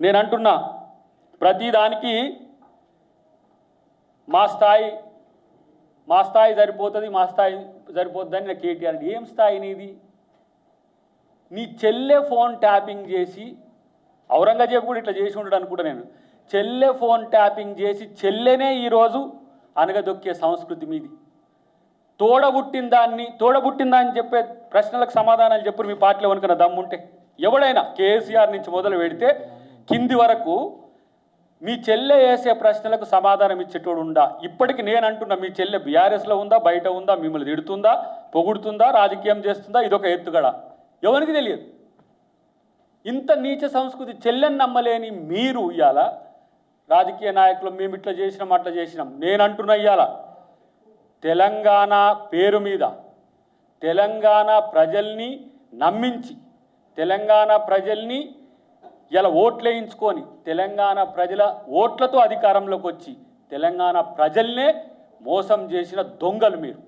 నేను అంటున్నా ప్రతిదానికి మా స్థాయి సరిపోతుంది, మా స్థాయి సరిపోతుందని నా కేటీఆర్. ఏం స్థాయి నీది? నీ చెల్లె ఫోన్ ట్యాపింగ్ చేసి, ఔరంగజేబు కూడా ఇట్లా చేసి ఉండడు అనుకుంటా నేను, చెల్లె ఫోన్ ట్యాపింగ్ చేసి చెల్లెనే ఈరోజు అనగదొక్కే సంస్కృతి మీది. తోడబుట్టిందని చెప్పే ప్రశ్నలకు సమాధానాలు చెప్పు మీ పార్టీలో వనుకున్న దమ్ముంటే. ఎవడైనా కేసీఆర్ నుంచి మొదలు పెడితే కింది వరకు మీ చెల్లె వేసే ప్రశ్నలకు సమాధానం ఇచ్చేటోడు ఉందా? ఇప్పటికి నేను అంటున్నా, మీ చెల్లె బీఆర్ఎస్లో ఉందా, బయట ఉందా, మిమ్మల్ని తిడుతుందా, పొగుడుతుందా, రాజకీయం చేస్తుందా? ఇదొక ఎత్తుగడ. ఎవరికి తెలియదు. ఇంత నీచ సంస్కృతి చెల్లెని నమ్మలేని మీరు ఇవాళ రాజకీయ నాయకులు మేము ఇట్లా చేసినాం అట్లా చేసినాం. నేను అంటున్నా ఇవాళ తెలంగాణ పేరు మీద తెలంగాణ ప్రజల్ని నమ్మించి, తెలంగాణ ప్రజల్ని ఇలా ఓట్లేయించుకొని, తెలంగాణ ప్రజల ఓట్లతో అధికారంలోకి వచ్చి తెలంగాణ ప్రజల్నే మోసం చేసిన దొంగలు మీరు.